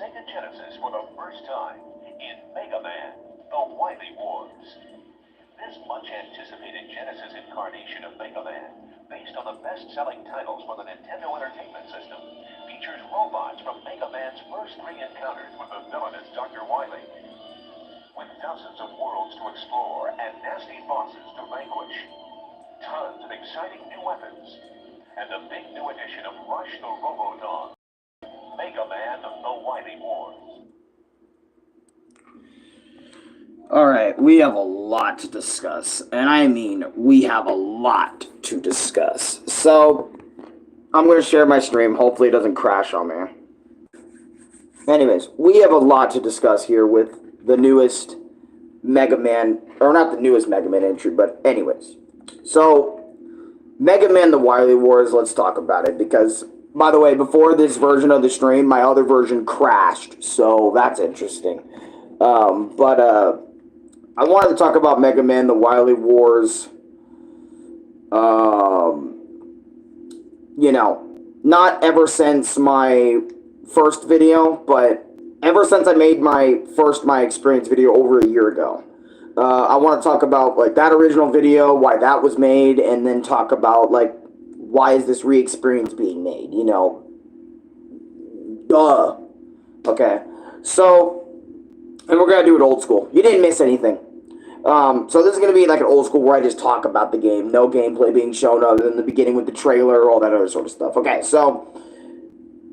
Sega Genesis for the first time in Mega Man, The Wily Wars. This much-anticipated Genesis incarnation of Mega Man, based on the best-selling titles for the Nintendo Entertainment System, features robots from Mega Man's first 3 encounters with the villainous Dr. Wily. With dozens of worlds to explore and nasty bosses to vanquish, tons of exciting new weapons, and a big new edition of Rush the Robo-Dog. Mega Man, The Wily Wars. Alright, we have a lot to discuss. And I mean, we have a lot to discuss. So, I'm going to share my stream. Hopefully it doesn't crash on me. Anyways, we have a lot to discuss here with the newest Mega Man, or not the newest Mega Man entry, but anyways. So, Mega Man The Wily Wars, let's talk about it, because, by the way, before this version of the stream, my other version crashed, so that's interesting. I wanted to talk about Mega Man The Wily Wars, you know, not ever since my first video, but ever since I made my experience video over a year ago. I want to talk about, like, that original video, why that was made, and then talk about, like, why is this REexperince being made, you know? Duh. Okay. So, and we're going to do it old school. You didn't miss anything. So this is going to be like an old school where I just talk about the game. No gameplay being shown other than the beginning with the trailer, all that other sort of stuff. Okay, so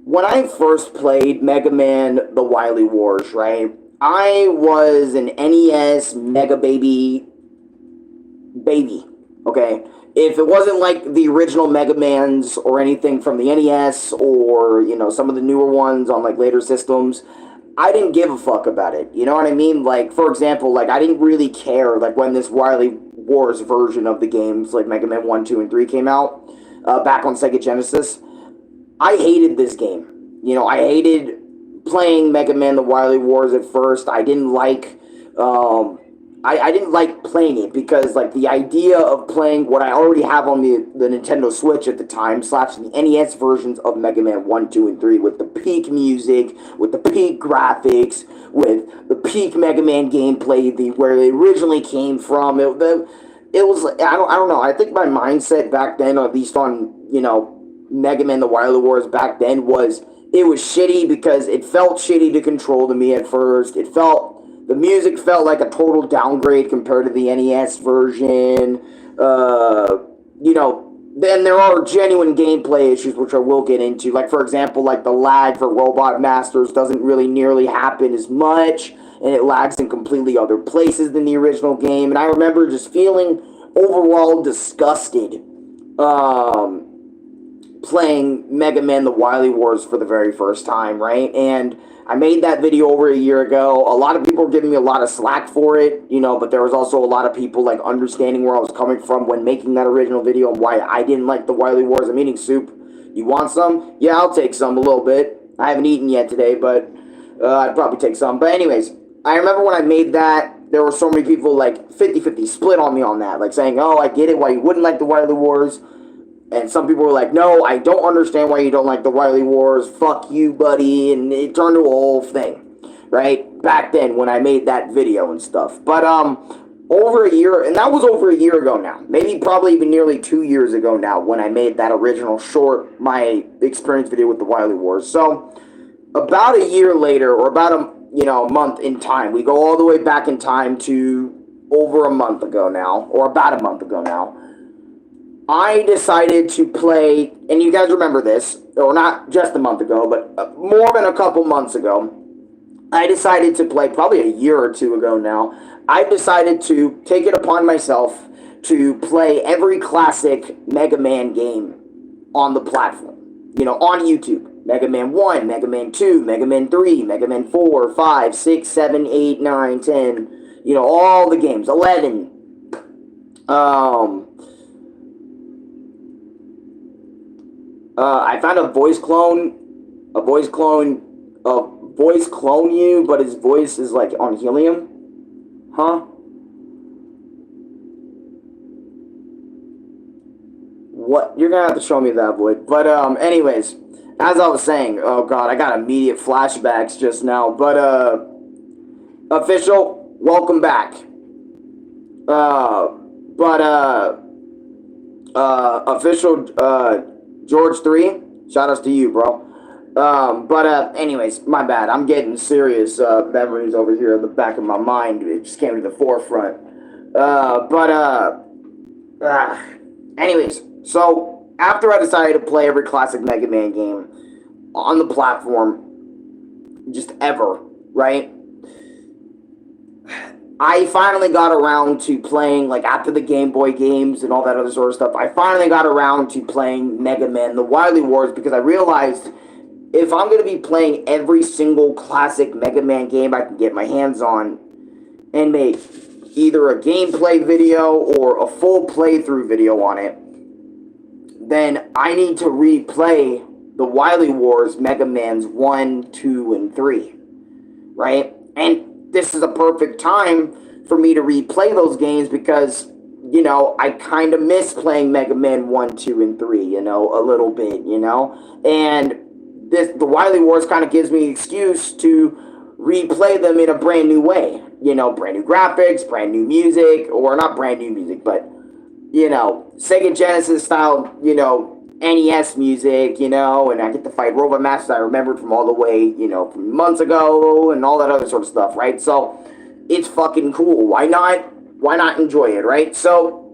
when I first played Mega Man The Wily Wars, right, I was an NES Mega baby, okay? If it wasn't like the original Mega Mans or anything from the NES or, you know, some of the newer ones on, like, later systems, I didn't give a fuck about it, you know what I mean? Like, for example, like, I didn't really care, like, when this Wily Wars version of the games, like Mega Man 1, 2, and 3 came out, back on Sega Genesis. I hated this game. You know, I hated playing Mega Man The Wily Wars at first. I didn't like, I didn't like playing it because, like, the idea of playing what I already have on the Nintendo Switch at the time, / the NES versions of Mega Man 1, 2, and 3, with the peak music, with the peak graphics, with the peak Mega Man gameplay, where they originally came from. It was, I don't know, I think my mindset back then, at least on, you know, Mega Man The Wily Wars back then, was, it was shitty because it felt shitty to control to me at first. The music felt like a total downgrade compared to the NES version. You know, then there are genuine gameplay issues, which I will get into. Like, for example, like the lag for Robot Masters doesn't really nearly happen as much, and it lags in completely other places than the original game. And I remember just feeling overall disgusted playing Mega Man The Wily Wars for the very first time, right? And I made that video over a year ago. A lot of people were giving me a lot of slack for it, you know, but there was also a lot of people, like, understanding where I was coming from when making that original video and why I didn't like The Wily Wars. I'm eating soup. You want some? Yeah, I'll take some a little bit. I haven't eaten yet today, but I'd probably take some. But anyways, I remember when I made that, there were so many people, like, 50-50 split on me on that, like, saying, oh, I get it, why you wouldn't like The Wily Wars. And some people were like, no, I don't understand why you don't like The Wily Wars. Fuck you, buddy. And it turned into a whole thing, right? Back then when I made that video and stuff. But over a year, and that was over a year ago now. Maybe probably even nearly 2 years ago now when I made that original short, my experience video with The Wily Wars. So about a year later, or about a month in time, we go all the way back in time to over a month ago now, or about a month ago now. I decided to play, and you guys remember this, or not just a month ago, but more than a couple months ago, I decided to play, probably a year or two ago now, I decided to take it upon myself to play every classic Mega Man game on the platform. You know, on YouTube. Mega Man 1, Mega Man 2, Mega Man 3, Mega Man 4, 5, 6, 7, 8, 9, 10, you know, all the games, 11. I found a voice clone you, but his voice is, like, on helium. Huh? What? You're gonna have to show me that, Void. But, anyways, as I was saying, oh god, I got immediate flashbacks just now. But official, welcome back. But official George 3, shout outs to you, bro. But anyways, my bad. I'm getting serious memories over here in the back of my mind. It just came to the forefront. Anyways, so after I decided to play every classic Mega Man game on the platform, just ever, right? I finally got around to playing, like, after the Game Boy games and all that other sort of stuff, I finally got around to playing Mega Man, the Wily Wars, because I realized if I'm going to be playing every single classic Mega Man game I can get my hands on and make either a gameplay video or a full playthrough video on it, then I need to replay the Wily Wars Mega Mans 1, 2, and 3, right? And this is a perfect time for me to replay those games because, you know, I kind of miss playing Mega Man 1, 2, and 3, you know, a little bit, you know? And the Wily Wars kind of gives me an excuse to replay them in a brand new way. You know, brand new graphics, brand new music, or not brand new music, but, you know, Sega Genesis style, you know, NES music, you know, and I get to fight Robot Masters I remembered from all the way, you know, from months ago and all that other sort of stuff, right? So, it's fucking cool. Why not? Why not enjoy it, right? So,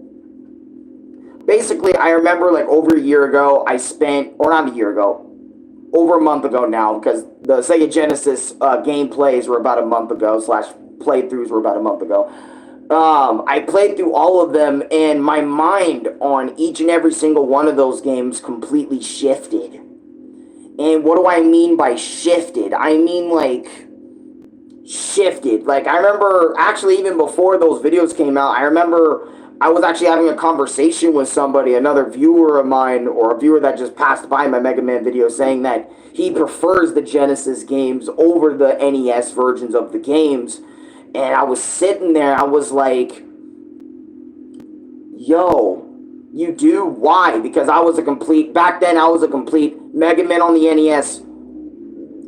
basically, I remember, like, over a year ago, I spent, or not a year ago, over a month ago now, because the Sega Genesis gameplays were about a month ago, slash playthroughs were about a month ago. I played through all of them, and my mind on each and every single one of those games completely shifted. And what do I mean by shifted? I mean, like, shifted. Like, I remember, actually, even before those videos came out, I remember I was actually having a conversation with somebody, another viewer of mine, or a viewer that just passed by my Mega Man video, saying that he prefers the Genesis games over the NES versions of the games. And I was sitting there, I was like, yo, you do? Why? Because I was a complete, back then I was a complete Mega Man on the NES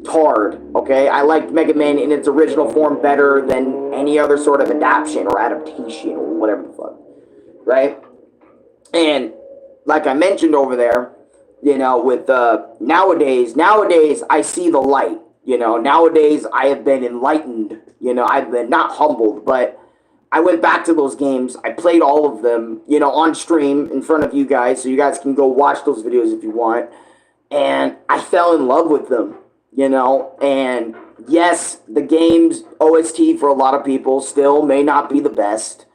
tard, okay? I liked Mega Man in its original form better than any other sort of adaptation or adaptation or whatever the fuck, right? And like I mentioned over there, you know, with nowadays I see the light. You know, nowadays I have been enlightened. You know, I've been not humbled, but I went back to those games. I played all of them, you know, on stream in front of you guys, so you guys can go watch those videos if you want. And I fell in love with them, you know. And yes, the game's OST for a lot of people still may not be the best.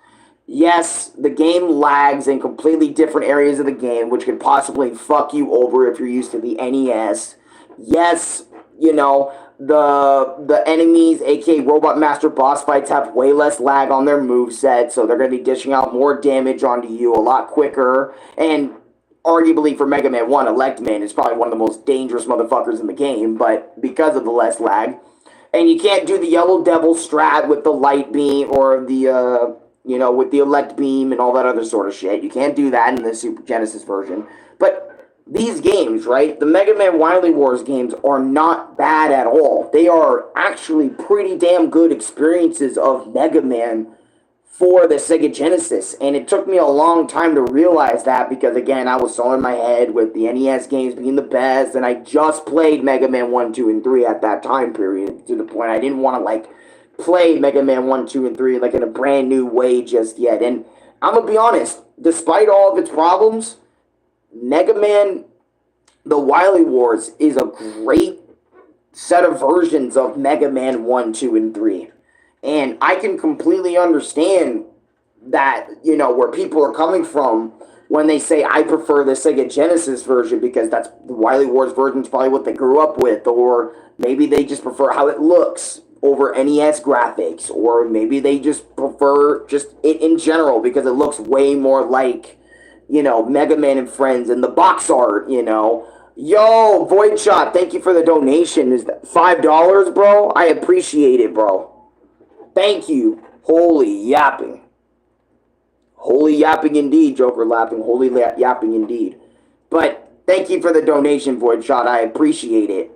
Yes, the game lags in completely different areas of the game, which could possibly fuck you over if you're used to the NES. Yes, you know, the enemies, aka Robot Master boss fights, have way less lag on their moveset, so they're going to be dishing out more damage onto you a lot quicker. And arguably for Mega Man 1, Electman is probably one of the most dangerous motherfuckers in the game, but because of the less lag. And you can't do the Yellow Devil strat with the light beam or the, you know, with the elect beam and all that other sort of shit. You can't do that in the Super Genesis version. But these games, right, the Mega Man Wily Wars games are not bad at all. They are actually pretty damn good experiences of Mega Man for the Sega Genesis. And it took me a long time to realize that because, again, I was so in my head with the NES games being the best, and I just played Mega Man 1, 2, and 3 at that time period to the point I didn't want to, like, play Mega Man 1, 2, and 3 like in a brand new way just yet. And I'm gonna be honest, despite all of its problems, Mega Man the Wily Wars is a great set of versions of Mega Man 1, 2, and 3. And I can completely understand that, you know, where people are coming from when they say I prefer the Sega Genesis version because that's the Wily Wars version is probably what they grew up with, or maybe they just prefer how it looks over NES graphics, or maybe they just prefer just it in general because it looks way more like, you know, Mega Man and Friends and the box art, you know. Yo, Void Shot, thank you for the donation. Is that $5, bro? I appreciate it, bro. Thank you. Holy yapping. Holy yapping indeed, Joker laughing. Holy yapping indeed. But Thank you for the donation, Void Shot. I appreciate it.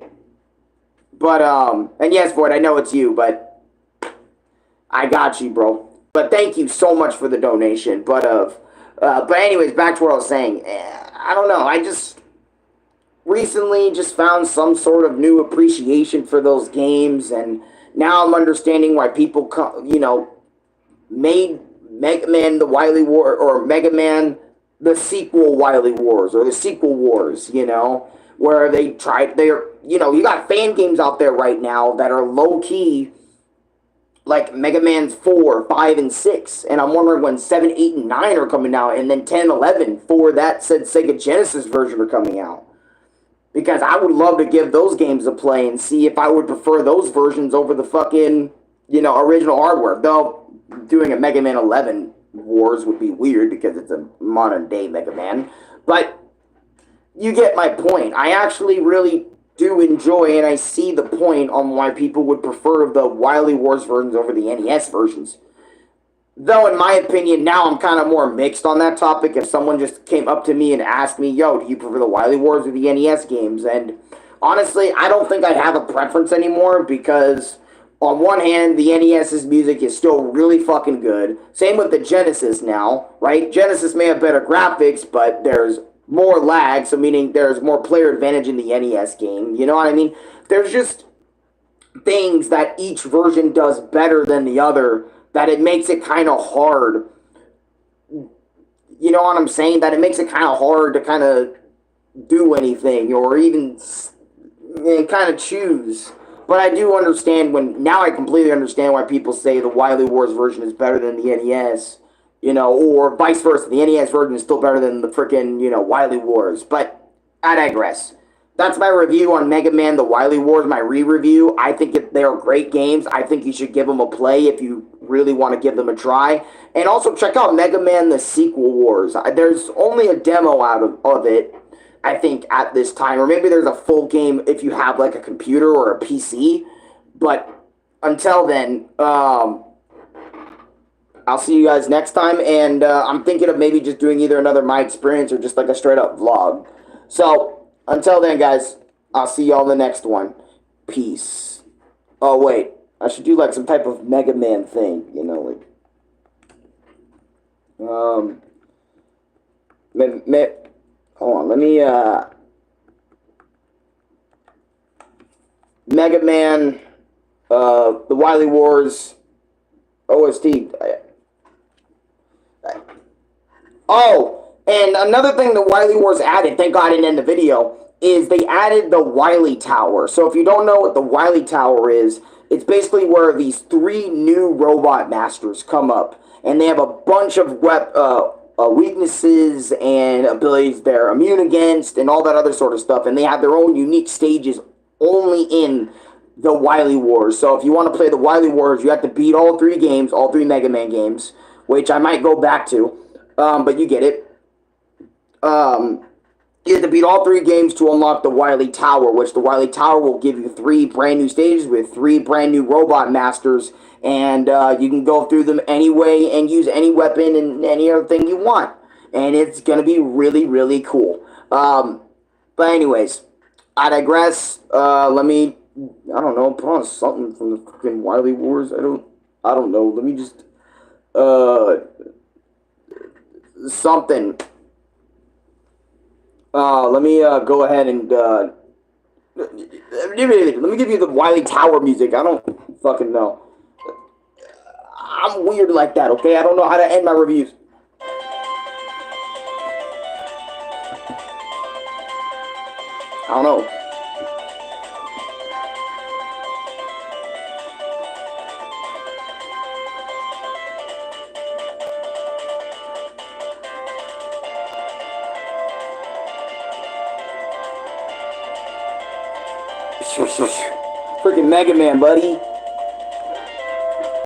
But, and yes, Void, I know it's you, but I got you, bro. But thank you so much for the donation. But anyways, back to what I was saying. I don't know. I just recently just found some sort of new appreciation for those games, and now I'm understanding why people, made Mega Man the Wily War, or Mega Man the sequel Wily Wars, or the sequel Wars, where you got fan games out there right now that are low key, like Mega Man's 4, 5, and 6. And I'm wondering when 7, 8, and 9 are coming out, and then 10, 11 for that said Sega Genesis version are coming out. Because I would love to give those games a play and see if I would prefer those versions over the fucking, original hardware. Though doing a Mega Man 11 Wars would be weird because it's a modern day Mega Man. But you get my point. I actually really do enjoy, and I see the point on why people would prefer the Wily Wars versions over the NES versions. Though, in my opinion, now I'm kind of more mixed on that topic. If someone just came up to me and asked me, yo, do you prefer the Wily Wars or the NES games? And honestly, I don't think I'd have a preference anymore because, on one hand, the NES's music is still really fucking good. Same with the Genesis now, right? Genesis may have better graphics, but there's more lag, so meaning there's more player advantage in the NES game. You know what I mean? There's just things that each version does better than the other that it makes it kind of hard. You know what I'm saying? That it makes it kind of hard to kind of do anything or even kind of choose. But I do understand now I completely understand why people say the Wily Wars version is better than the NES, or vice versa. The NES version is still better than the freaking, Wily Wars. But I digress. That's my review on Mega Man the Wily Wars, my re-review. I think they're great games. I think you should give them a play if you really want to give them a try. And also check out Mega Man the Sequel Wars. There's only a demo out of it, I think, at this time. Or maybe there's a full game if you have like a computer or a PC. But until then, I'll see you guys next time. And I'm thinking of maybe just doing either another My Experience or just like a straight up vlog. So until then, guys, I'll see y'all in the next one. Peace. Oh, wait. I should do, like, some type of Mega Man thing, like... hold on, let me, Mega Man, the Wily Wars, OST. Oh! And another thing the Wily Wars added, thank God I didn't end the video, is they added the Wily Tower. So if you don't know what the Wily Tower is, it's basically where these 3 new robot masters come up. And they have a bunch of weaknesses and abilities they're immune against and all that other sort of stuff. And they have their own unique stages only in the Wily Wars. So if you want to play the Wily Wars, you have to beat all 3 games, all 3 Mega Man games, which I might go back to. But you get it. You have to beat all 3 games to unlock the Wily Tower, which the Wily Tower will give you 3 brand new stages with 3 brand new robot masters, and you can go through them anyway and use any weapon and any other thing you want, and it's gonna be really, really cool. But anyways, I digress. Let me, I don't know, put on something from the freaking Wily Wars. I don't know. Let me just, something. Let me go ahead and let me give you the Wily Tower music. I don't fucking know. I'm weird like that, okay? I don't know how to end my reviews. I don't know. Freaking Mega Man, buddy.